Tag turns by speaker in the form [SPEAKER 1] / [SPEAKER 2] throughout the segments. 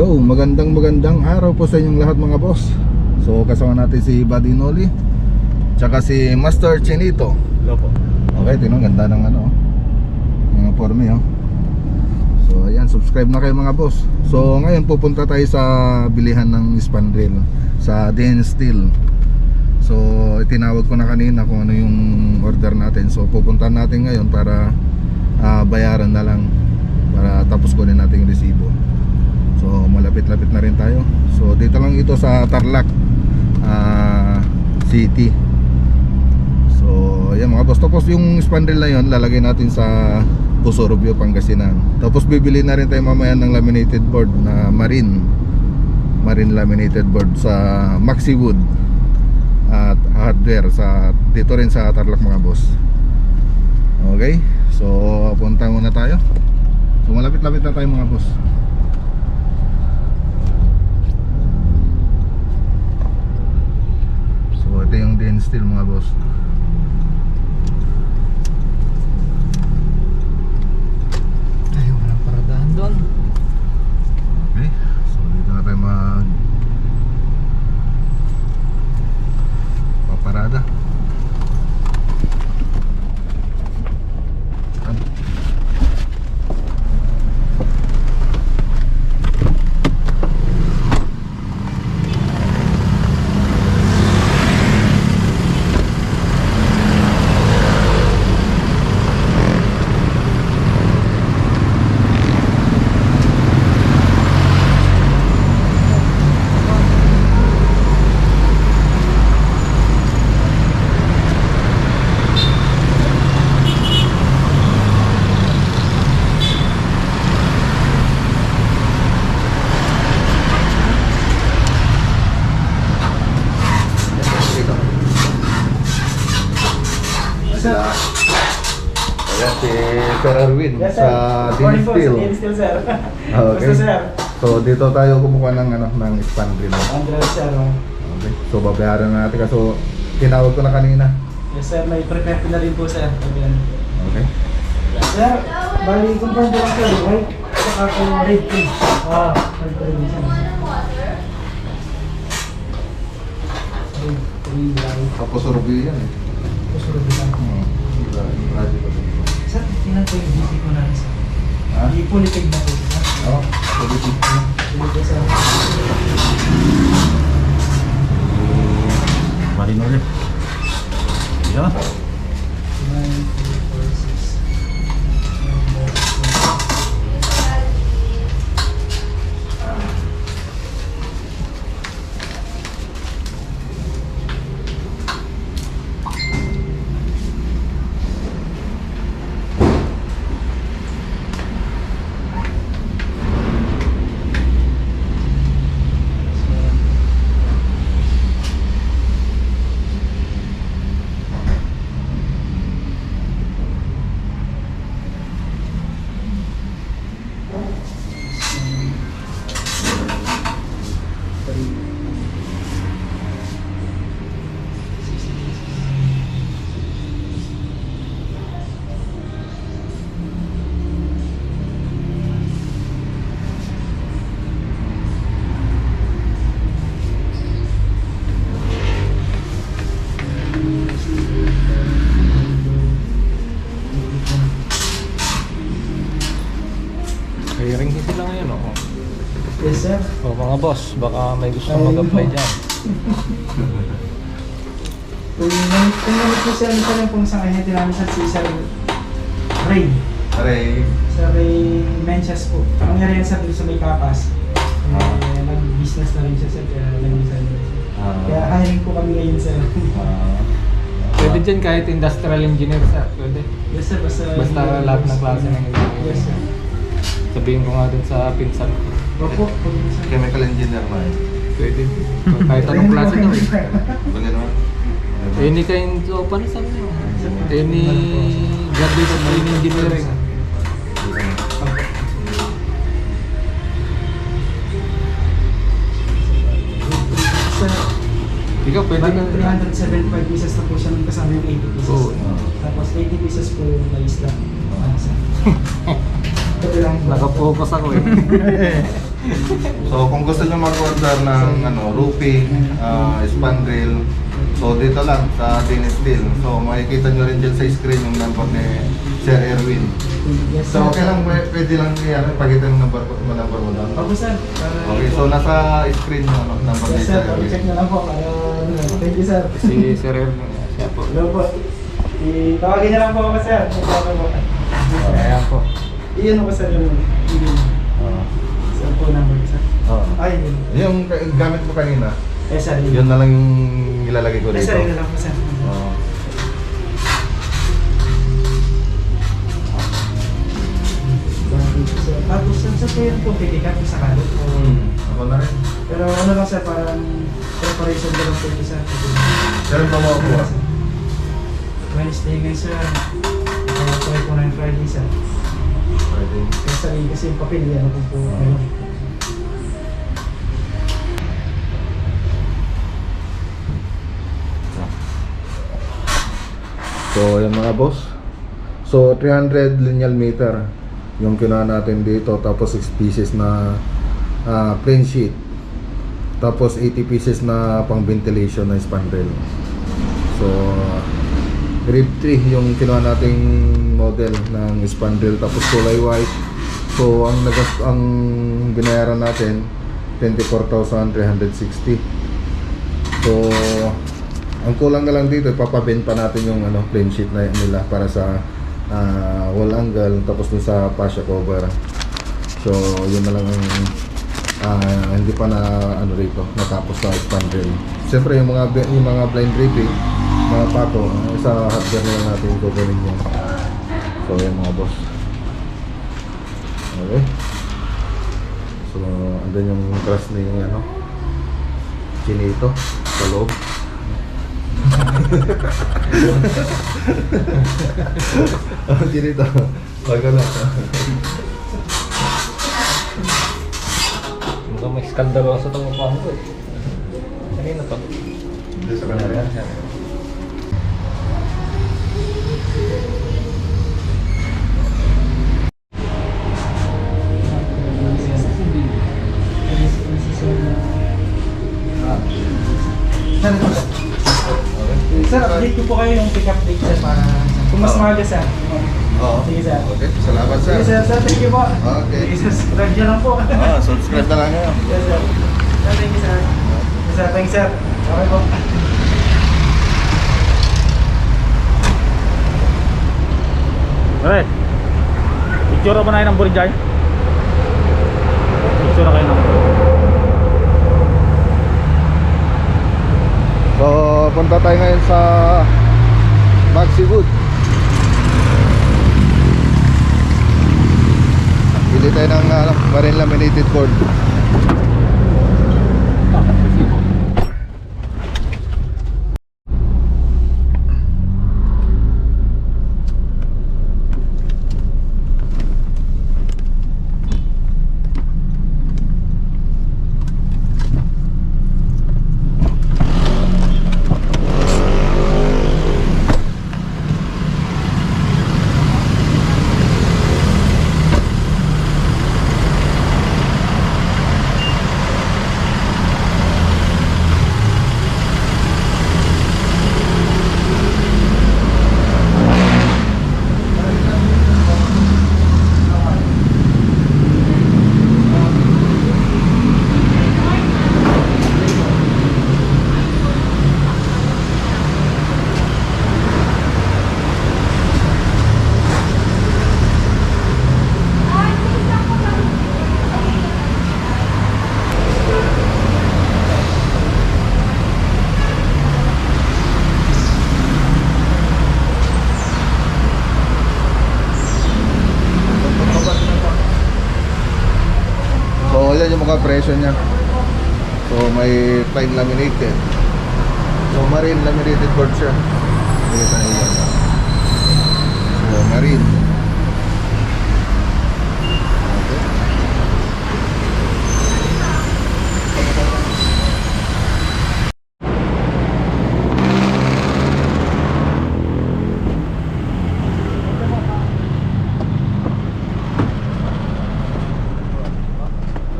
[SPEAKER 1] Yo, magandang araw po sa inyong lahat mga boss. So kasama natin si Buddy Noli tsaka si Master Chinito.
[SPEAKER 2] Hello po.
[SPEAKER 1] Okay, tingnan, ganda ng mga forme So ayan, subscribe na kayo mga boss. So ngayon pupunta tayo sa bilihan ng spandrel sa DN Steel. So itinawag ko na kanina kung ano yung order natin. So pupuntahan natin ngayon para bayaran na lang, para tapos kunin natin yung resibo. So malapit-lapit na rin tayo. So dito lang ito sa Tarlac City. So ayan mga boss, tapos yung spandrel na yon lalagay natin sa Pusorobio, Pangasinan. Tapos bibili na rin tayo mamaya ng laminated board na marine laminated board sa Maxi Wood at hardware dito rin sa Tarlac mga boss. Okay, so punta muna tayo. So malapit-lapit na tayo mga boss. So ito yung DN Steel mga boss.
[SPEAKER 2] Ay, walang paradahan doon.
[SPEAKER 1] Okay, so dito na tayo paparada. Ayan si Sir Erwin sa DN Steel.
[SPEAKER 3] Sir.
[SPEAKER 1] Okay.
[SPEAKER 3] Sir.
[SPEAKER 1] So dito tayo kumukuha ng spandrel.
[SPEAKER 3] Andres, sir.
[SPEAKER 1] Okay. So babayaran na natin kasi tinawag ko na kanina.
[SPEAKER 3] Yes, sir. May prepare ko na rin po, sir. Ayan.
[SPEAKER 1] Okay.
[SPEAKER 3] Sir, bali, confirm ko lang, sir. Right? Saka kung rate ko.
[SPEAKER 1] Tapos Rubio yan eh.
[SPEAKER 3] Sir, tingnan po yung DP ko na rin, sir.
[SPEAKER 1] Ha?
[SPEAKER 3] Ipulitig na po, sir.
[SPEAKER 1] Oo. Positive na.
[SPEAKER 3] Sige po, sir.
[SPEAKER 2] Marin ulit. Yeah.
[SPEAKER 3] 9, 2, 4, 6.
[SPEAKER 2] Hiring hindi lang ngayon, oh.
[SPEAKER 3] Yes, sir.
[SPEAKER 2] So mga boss, baka may gusto mag-apply dyan.
[SPEAKER 3] Kung naman po, sir, isa lang pong isang ahente namin, sir, si Sir Ray.
[SPEAKER 1] Aray.
[SPEAKER 3] Sir Ray Mencias po. Ang nangyari yan, sir, dito sa may kapas. Nag-business na rin siya, sir, kaya nag-design na siya. Kaya hiring po kami ngayon, sir.
[SPEAKER 2] Pwede dyan kahit industrial engineer, sir. Pwede.
[SPEAKER 3] Yes, sir,
[SPEAKER 2] Basta lahat ng klase ng engineering.
[SPEAKER 3] Yes, sir.
[SPEAKER 2] Sabihin ko nga dun sa pinsan ko.
[SPEAKER 3] Opo.
[SPEAKER 1] Chemical engineer na eh.
[SPEAKER 2] Pwede. Kahit anong klase daw eh.
[SPEAKER 1] Bali naman.
[SPEAKER 2] Any kind of, paano sabi niyo? Any graduate of marine engineering.
[SPEAKER 3] Sir,
[SPEAKER 2] Ikaw pwede
[SPEAKER 3] bali
[SPEAKER 2] na.
[SPEAKER 3] 375 pieces na po siya nung kasama yung 80 pieces.
[SPEAKER 2] Oo.
[SPEAKER 3] Tapos 80 pieces po yung mais lang. Ito lang.
[SPEAKER 2] Nakapokus ako eh.
[SPEAKER 1] So kung gusto nyo mag-order ng roofing, spandrel, so dito lang sa Din Steel. So makikita nyo rin dyan sa screen yung number ni Sir Erwin.
[SPEAKER 3] Yes,
[SPEAKER 1] So okay lang, pwede lang pakita yung number mo lang.
[SPEAKER 3] Opo, sir.
[SPEAKER 1] Okay, so nasa screen yung number ni
[SPEAKER 3] Yes,
[SPEAKER 1] Sir
[SPEAKER 3] sir.
[SPEAKER 1] Erwin.
[SPEAKER 3] Check na lang po. Thank you, sir.
[SPEAKER 2] Si Sir Erwin, siya po.
[SPEAKER 3] Hello po. Tawagin niya lang po ako, sir. Okay po.
[SPEAKER 2] Ayan po.
[SPEAKER 3] Iyan ako, sir. Yung cellphone number, sir. Ay, yun.
[SPEAKER 1] Yung gamit mo kanina,
[SPEAKER 3] Eh, sir.
[SPEAKER 1] yun na lang yung ilalagay ko
[SPEAKER 3] Eh,
[SPEAKER 1] dito.
[SPEAKER 3] sir. Yun lang po, sir.
[SPEAKER 1] Oo.
[SPEAKER 3] Tapos, sir, kayo po pipikat sa kalot.
[SPEAKER 1] Ako na rin.
[SPEAKER 3] Pero ano lang, sir, parang preparation ko lang po ito, sir.
[SPEAKER 1] Sir, bawa ko.
[SPEAKER 3] Wednesday ngayon, sir. Kaya try ko na yung Friday, sir.
[SPEAKER 1] Pwede.
[SPEAKER 3] Kasi yung papel, yan ako po. Ano.
[SPEAKER 1] So, yan mga boss. So, 300 lineal meter yung kinuha natin dito. Tapos 6 pieces na plain sheet. Tapos 80 pieces na pang ventilation na spandrel. So, grade 3 yung kinuha nating model ng spandrel. Tapos kulay white. So, ang binayaran natin 24,360. So, ang kulang na lang dito, ipapabend pa natin yung plain sheet na nila para sa wall angle, tapos dun sa fascia cover. So yun na lang ang hindi pa na rito natapos sa spandrel. Siyempre yung mga blind draping, mga pato, sa hardware na lang natin coverin yan. So yan mga boss. Okay. So andun yung truss na yung chinito sa loob. Chinito. Bago na.
[SPEAKER 2] Mukhang may skandalo sa itong upahan ko eh. Kanina to.
[SPEAKER 1] Hindi sa kanila.
[SPEAKER 3] Sir, update ko po kayo yung pick-up date, sir, para kung mas maaga, sir.
[SPEAKER 1] Oo.
[SPEAKER 3] Sige, sir.
[SPEAKER 1] Okay, salamat sir.
[SPEAKER 3] Sige, sir. Sir, thank you po.
[SPEAKER 1] Okay.
[SPEAKER 3] Sige, sir. Subscribe dyan lang po.
[SPEAKER 1] Subscribe na lang nyo.
[SPEAKER 3] Yes, sir. Sir, thank you, sir. Yes, sir. Thank you, sir. Okay po.
[SPEAKER 4] Alright. Picture ba na ng Burinjay? Picture kayo ng
[SPEAKER 1] So, punta tayo ngayon sa Maxi Wood. Bili tayo ng marine laminated board. So yan yung mga presyo niya. So may plain laminated. So marine laminated board siya. Sige tayo yan. So marine. Okay.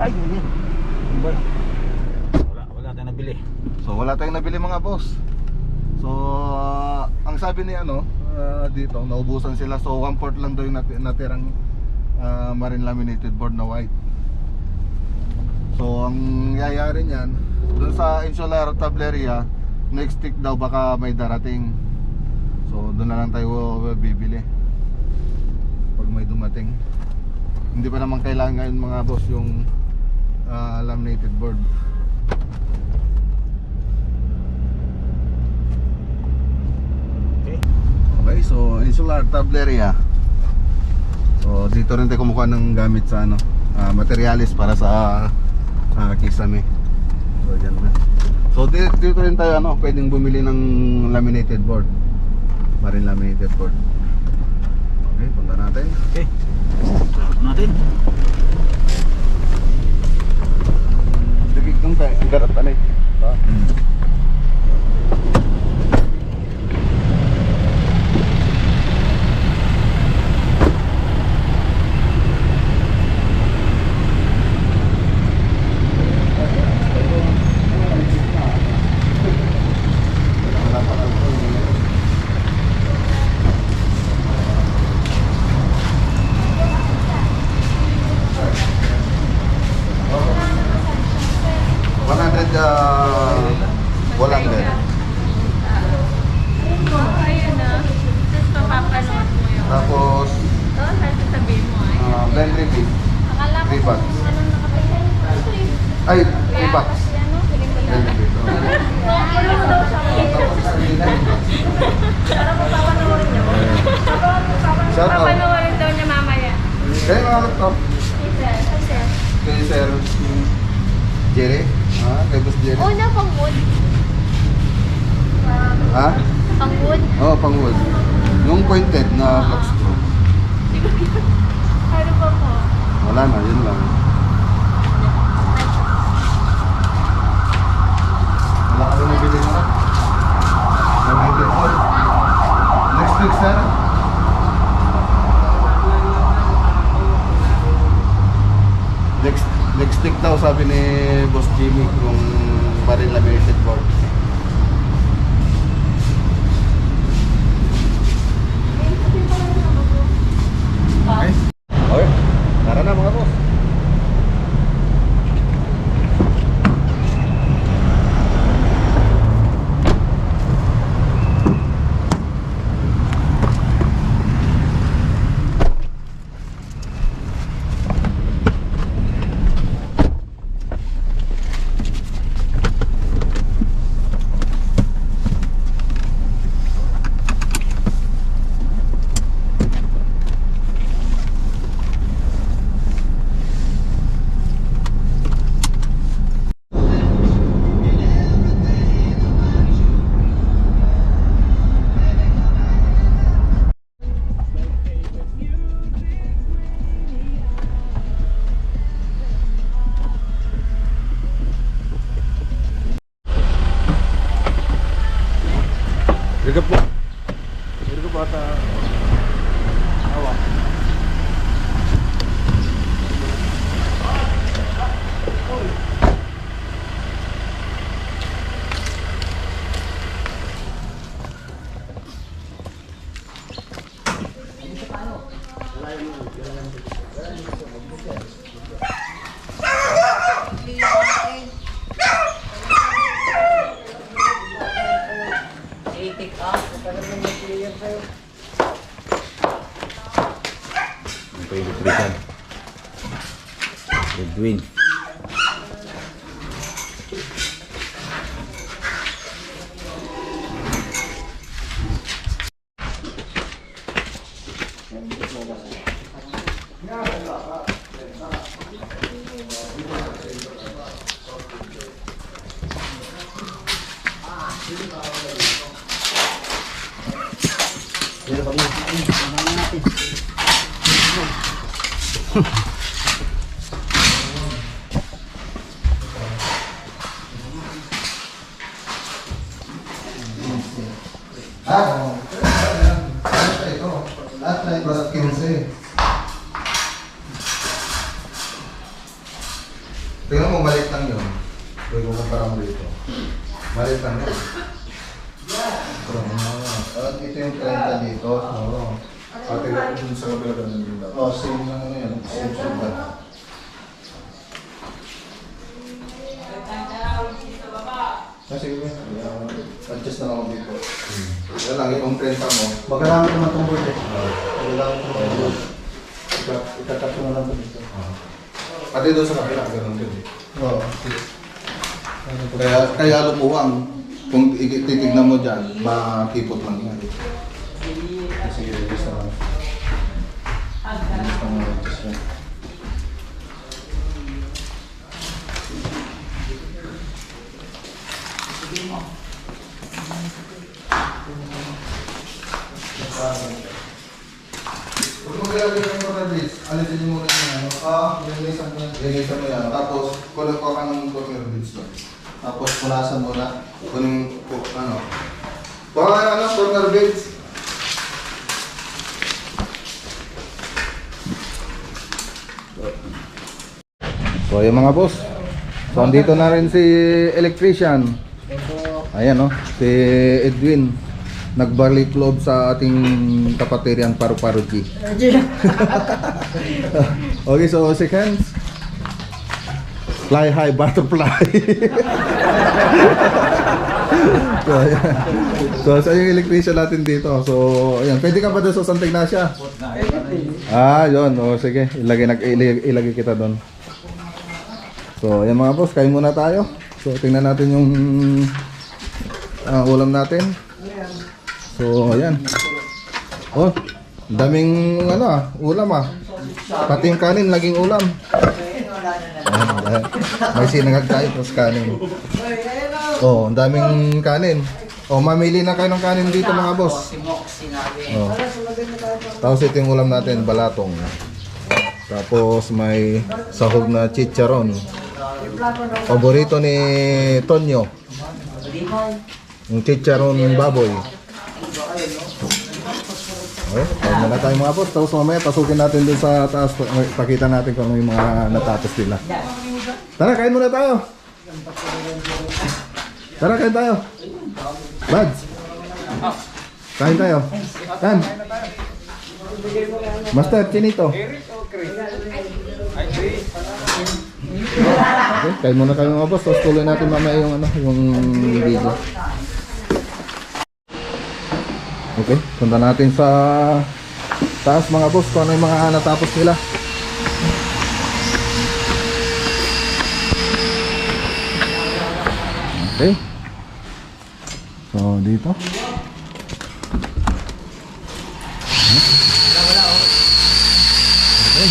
[SPEAKER 4] Ay! Wala tayong nabili.
[SPEAKER 1] So wala tayong nabili mga boss. So ang sabi ni dito, naubusan sila. So 1/4 lang daw yung natirang marine laminated board na white. So ang yayari niyan, doon sa insular tableria, next week daw baka may darating. So doon na lang tayo bibili pag may dumating. Hindi pa naman kailangan ngayon mga boss yung laminated board. Okay, so insular tableria. So dito rin tayo kumukuha ng gamit sa materialis para sa kisame. So dyan na. So dito rin tayo pwedeng bumili ng laminated board. Marine laminated board. Okay, punta natin.
[SPEAKER 4] Okay. Sarap natin.
[SPEAKER 1] Dagig nung tayo, ang garap tanay. Walang din.
[SPEAKER 5] Ayun na. Tapos papapanood mo yun.
[SPEAKER 1] Tapos
[SPEAKER 5] Oo, sasabihin mo ay.
[SPEAKER 1] blend review.
[SPEAKER 5] Akala ko
[SPEAKER 1] 3 bucks.
[SPEAKER 5] kung anong nakatingin.
[SPEAKER 1] Ay, 3 bucks.
[SPEAKER 5] Ano? Piling ko
[SPEAKER 1] Blend
[SPEAKER 5] lang.
[SPEAKER 1] review.
[SPEAKER 5] Ano daw siya? Para papanoorin niyo.
[SPEAKER 1] Shout out.
[SPEAKER 5] Papanoorin daw niya mamaya.
[SPEAKER 1] Kaya mga to.
[SPEAKER 5] Sir, sir.
[SPEAKER 1] Kay Sir Jerry. Kay Boss Jerry.
[SPEAKER 5] Oh, na pang wood.
[SPEAKER 1] Ha?
[SPEAKER 5] Pang wood.
[SPEAKER 1] Oo, pang wood. Yung pointed na flex screw.
[SPEAKER 5] Ano pa po?
[SPEAKER 1] Wala na, yun lang. Wala ka rin nabili na. Nabili ko. Next week, sir. Next week daw sabi ni Boss Jimmy kung marine laminated board. Okay. Okay. Tara na mga boss. Hirap po. Hirap po ata. Awa.
[SPEAKER 4] Ang pa-electrical. Edwin. Lahat na plus 15.
[SPEAKER 1] Tingnan mo, maliit lang yun. Pwede mo kumpara mo dito. Maliit lang yun. Ito yung 30 dito. Oo. Pati dun sa kabila ganun din daw. Oo, same lang ano yan. Same sugar. Sige, adjust na lang ako dito. Yan lang, itong 30 mo.
[SPEAKER 3] Magkailangan ko naman itong board eh. Magkailangan ko naman itong board. Itatap ko na lang ito dito.
[SPEAKER 1] Pati doon sa kabila, ganun din eh.
[SPEAKER 3] Oo.
[SPEAKER 1] Kaya lumuwang. Kung titignan mo dyan, makipot lang yan. Sige, adjust na lang. Adjust na lang, adjust na. Huwag mo kaya ganyan mo na bits. Alisin niyo muna yung ano. Linisan mo yan. Tapos, kulang ko ka ng corner bits doon. Tapos, punasan mo na. Kunin ano. Baka ano, corner bits. So, yung mga boss. So, andito na rin si electrician. Ayan, no? Si Edwin. Nagbalik loob sa ating kapatirian Paru-Paru G. Okay, so seconds. Fly high butterfly. So, ayan. So, sa yung electrician natin dito. So, ayan. Pwede ka ba doon sa Santa Ignacia? Yun. O, sige. Ilagay kita doon. So, ayan mga boss. Kain muna tayo. So, tingnan natin yung ulam natin. So, ayan. Oh, daming ulam Pati yung kanin, laging ulam. Ayan. May sinangag tayo, tapos kanin. Oh, ang daming kanin. Oh, mamili na kayo ng kanin dito mga boss. Oh. Tapos ito yung ulam natin, balatong. Tapos may sahog na chicharon. Paborito ni Tonyo. Yung chicharon baboy. Okay, kaya na tayo mga boss. Tapos mamaya pasukin natin dun sa taas. Pakita natin kung ano yung mga natapos nila. Tara, kain muna tayo. Tara, kain tayo. Buds. Kain tayo. Kan. Master, Chinito. Okay, kain muna kayo mga boss. Tapos tuloy natin mamaya yung yung video. Okay, punta natin sa taas mga boss kung ano yung mga natapos nila. Okay. So, dito. Okay.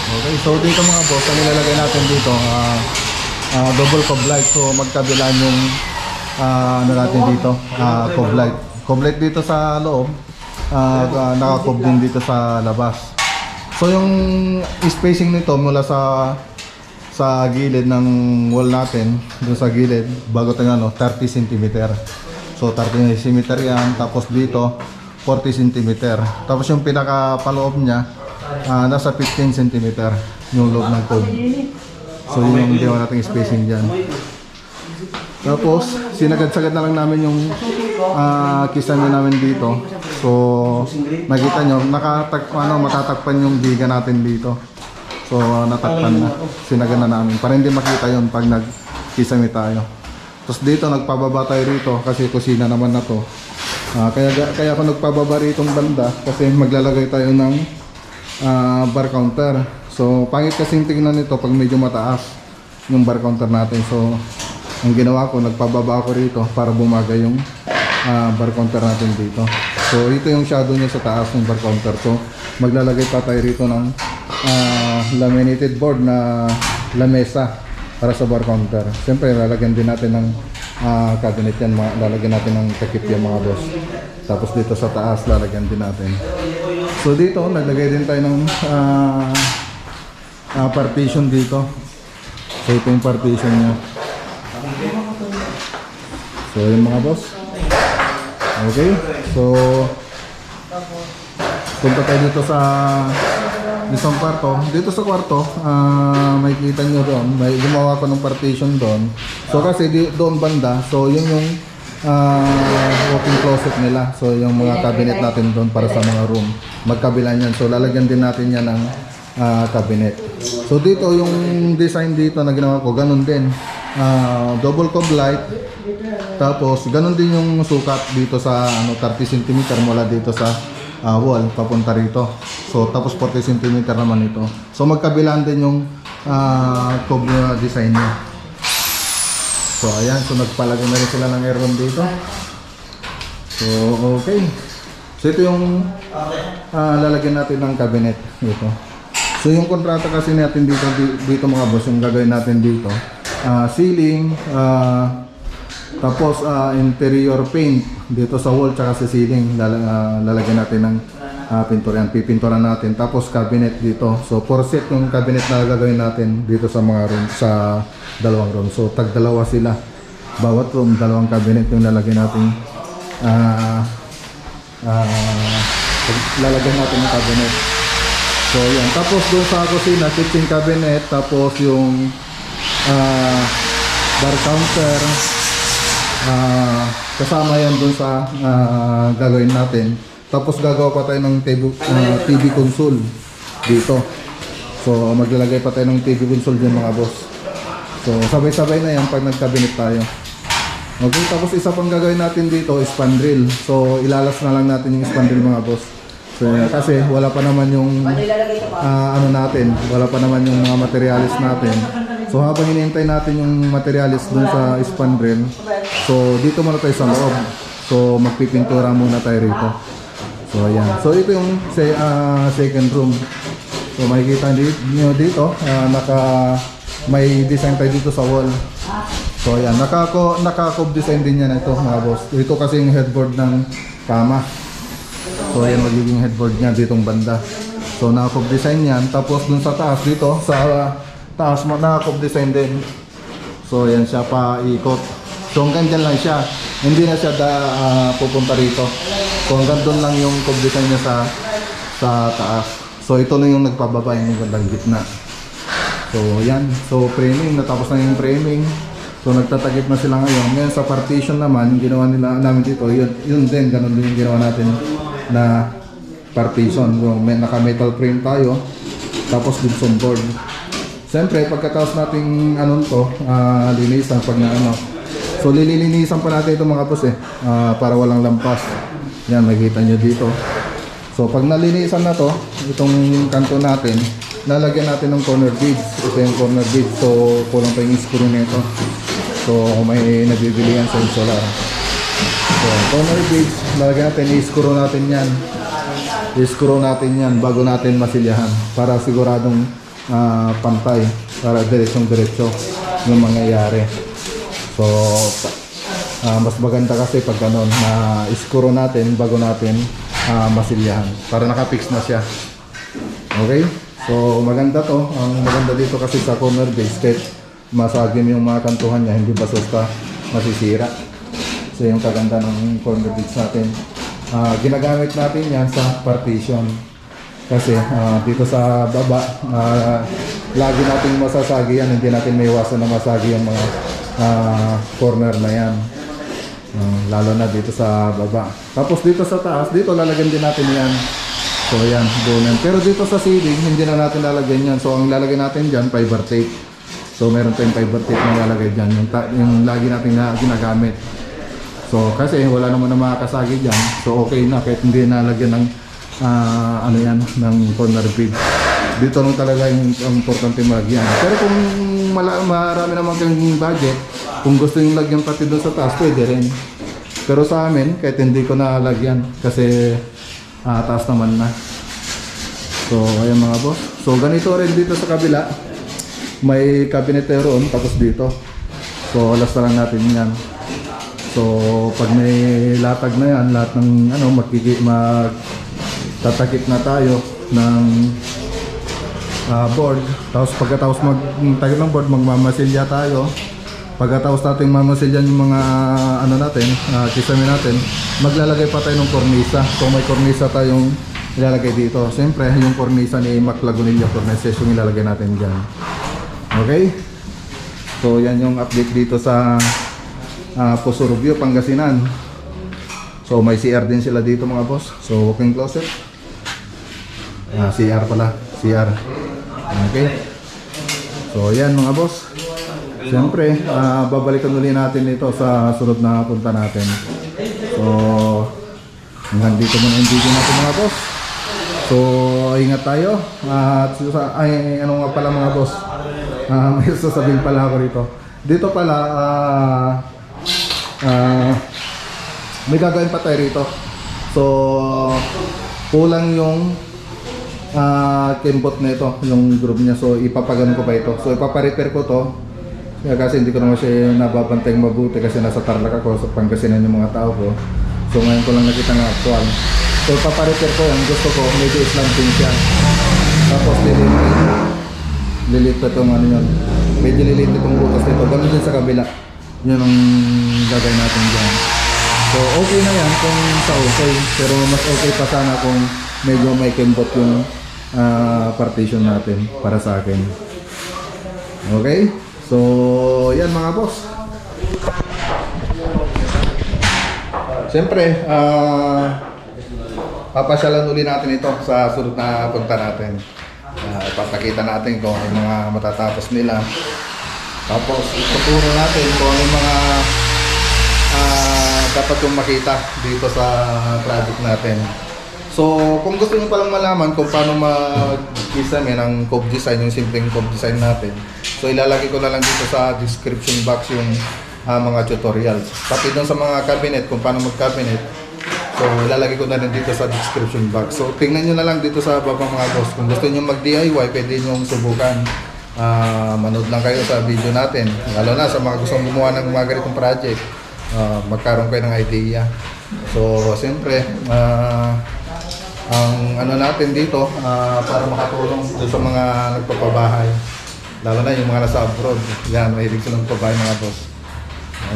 [SPEAKER 1] Okay, so dito mga boss, ang nilalagay natin dito, double cob light. So magkabilaan yung natin dito, cob light. Cob light dito sa loob, naka-cob din dito sa labas. So yung spacing nito mula sa gilid ng wall natin, doon sa gilid, bago tayo 30 cm. So 30 cm yan, tapos dito 40 cm. Tapos yung pinaka-paloob niya, nasa 15 cm yung loob ng cob. So yun yung ginawa nating spacing dyan. Tapos sinagad-sagad na lang namin yung kisame namin dito. So nakita nyo, matatakpan yung biga natin dito. So natakpan na, sinagad na namin para hindi makita yun pag nagkisame tayo. Tapos dito nagpababa tayo rito kasi kusina naman na to. Kaya ako nagpababa rito ng banda kasi maglalagay tayo ng bar counter. So, pangit kasing tingnan nito pag medyo mataas yung bar counter natin. So, ang ginawa ko, nagpababa ako rito para bumaga yung bar counter natin dito. So, ito yung shadow niya sa taas ng bar counter. So, maglalagay pa tayo rito ng laminated board na lamesa para sa bar counter. Siyempre, lalagyan din natin ng cabinet yan. Lalagyan natin ng takip yan mga boss. Tapos dito sa taas, lalagyan din natin. So, dito, naglagay din tayo ng partition dito. So ito yung partition niya. So yung mga boss. Okay. So punta tayo dito sa isang kwarto. Dito sa kwarto, makikita nyo doon, may gumawa ko ng partition doon. So kasi doon banda, so yun yung walk-in closet nila. So yung mga cabinet natin doon para sa mga room, magkabila niyan. So lalagyan din natin yan ng cabinet. So dito yung design dito na ginawa ko, ganun din. Double cob light. Tapos ganun din yung sukat dito sa 30 cm mula dito sa wall papunta rito. So tapos 40 cm naman ito. So magkabilaan din yung cob design niya. So ayan, so nagpalagay na rin sila ng aircon dito. So okay. So ito yung lalagyan natin ng cabinet dito. So yung kontrata kasi natin dito mga boss, yung gagawin natin dito, ceiling, tapos interior paint dito sa wall tsaka sa ceiling, lalagyan natin ng pintura yan, pipinturan natin, tapos cabinet dito. So 4 set yung cabinet na gagawin natin dito sa mga room, sa dalawang room. So tag-dalawa sila, bawat room dalawang cabinet yung lalagyan natin, lalagyan natin ng cabinet. So yan, tapos doon sa kusina, kitchen cabinet, tapos yung bar counter, kasama yan doon sa gagawin natin. Tapos gagawa pa tayo ng TV console dito. So maglalagay pa tayo ng TV console dyan mga boss. So sabay-sabay na yan pag nag-cabinet tayo. Okay, tapos isa pang gagawin natin dito is spandrel. So ilalas na lang natin yung spandrel mga boss. So, kasi wala pa naman yung natin, wala pa naman yung mga materialis natin. So habang hinihintay natin yung materialis dun sa spandrel, so dito muna tayo sa loob. So magpipintura muna tayo rito. So ayan. So ito yung second room. So makikita niyo dito, may design tayo dito sa wall. So ayan, naka-cob design din yan ito mga boss. Ito kasi yung headboard ng kama. So ayan, magiging headboard niya ditong banda. So naka-cob design yan. Tapos dun sa taas dito, sa taas naka-cob design din. So ayan siya pa ikot. So hanggang dyan lang siya. Hindi na siya pupunta rito. So hanggang dun lang yung cob design niya sa taas. So ito na yung nagpababa, yung gandang gitna. So yan. So framing, natapos na yung framing. So nagtatagip na sila ngayon. Ngayon sa partition naman, yung ginawa namin dito, yun din, ganun din yung ginawa natin na partition. Yung naka-metal frame tayo, tapos gypsum board. Siyempre, pagkatapos nating linisan pag na so lilinisan pa natin ito mga boss para walang lampas. Yan, makikita nyo dito. So pag nalinisan na to, itong kanto natin, lalagyan natin ng corner beads. Ito yung corner beads. So kulang pa yung screw nito. So may nabibilihan sa solar. So corner beads, lalagyan natin, i-screw natin yan. I-screw natin yan bago natin masilyahan para siguradong pantay, para diretsong-diretso yung mangyayari. So mas maganda kasi pag ganon na i-screw natin bago natin masilyahan para nakapix na siya. Okay? So maganda to. Ang maganda dito kasi sa corner base, kahit masagim yung mga kantuhan niya, hindi basta masisira. So yung kaganda ng corner base natin. Ginagamit natin yan sa partition. Kasi dito sa baba, lagi natin masasagi yan. Hindi natin may iwasan na masagi yung mga corner na yan. Lalo na dito sa baba. Tapos dito sa taas, dito lalagyan din natin yan. So yan, bunan. Pero dito sa ceiling, hindi na natin lalagyan yan. So ang lalagyan natin dyan, fiber tape. So meron tayong fiber tape na lalagay dyan. Yung lagi natin na ginagamit. So kasi wala naman na makakasagi dyan. So okay na kahit hindi nalagyan ng ng corner bead. Dito lang talaga yung importante malagyan. Pero kung marami naman kayong budget, kung gusto yung lagyan pati doon sa taas, pwede rin. Pero sa amin, kahit hindi ko nalagyan kasi taas naman na. So ayan mga boss. So ganito rin dito sa kabila. May cabinet roon, tapos dito. So alas na lang natin yan. So pag may latag na yan, lahat ng magtatakip na tayo ng board. Tapos pagkatapos magtakip ng board, magmamasilya tayo. Pagkatapos natin mamasilyan yung mga kisame natin, maglalagay pa tayo ng kornisa. So may kornisa tayong ilalagay dito. Siyempre, yung cornisa ni Mac Lagunilla Cornices yung ilalagay natin dyan. Okay? So, yan yung update dito sa Pusurubio, Pangasinan. So, may CR din sila dito mga boss. So, walk-in closet. CR pala. CR. Okay? So, yan mga boss. Siyempre, babalikan ulit natin ito sa sunod na punta natin. So, hanggang dito muna yung video natin mga boss. So, ingat tayo. At ano nga pala mga boss, may sasabihin pala ako dito. Dito pala, may gagawin pa tayo rito. So, kulang yung kimbot na ito, yung group niya. So, ipapagano ko pa ito. So, ipaparepair ko to. Kasi hindi ko naman siya nababantay mabuti kasi nasa Tarlac ako, sa Pangasinan yung mga tao ko. So, ngayon ko lang nakita nga actual. So, ipaparepair ko yan. Gusto ko, medyo slanting siya. Tapos, lilit itong ano yun. Medyo lilit itong butas nito. Ganun din sa kabila. Yun ang gagawin natin dyan. So, okay na yan kung sa okay. Pero mas okay pa sana kung medyo may kimbot yung partition natin para sa akin. Okay? So, yan mga boss. Siyempre, papasyalan uli natin ito sa sunod na punta natin. Ipapakita natin kung ano yung mga matatapos nila. Tapos, ituturo natin kung ano yung mga dapat yung makita dito sa project natin. So, kung gusto nyo palang malaman kung paano mag-design ng cove design, yung simpleng cove design natin, so ilalagay ko na lang dito sa description box yung mga tutorials. Pati doon sa mga cabinet, kung paano mag-cabinet, so ilalagay ko na rin dito sa description box. So, tingnan nyo na lang dito sa baba mga boss. Kung gusto nyo mag-DIY, pwede nyo subukan. Manood lang kayo sa video natin. Lalo na sa mga gustong gumawa ng mga ganitong project. Magkaroon kayo ng idea. So, siyempre, ang ano natin dito para makatulong sa mga nagpapabahay, lalo na yung mga nasa abroad. Yan, mahilig silang pabahay mga boss.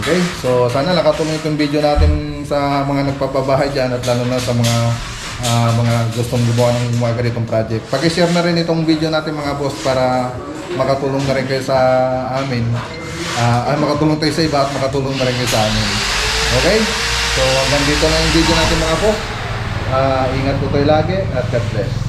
[SPEAKER 1] Okay, so sana nakatulong itong video natin sa mga nagpapabahay dyan at lalo na sa mga gustong gumawa ng mga ganitong project. Paki-share na rin itong video natin mga boss para makatulong na rin kayo sa amin. Makatulong tayo sa iba at makatulong na rin kayo sa amin. Okay, so hanggang dito na yung video natin mga boss. Ingat po tayo lagi at God bless.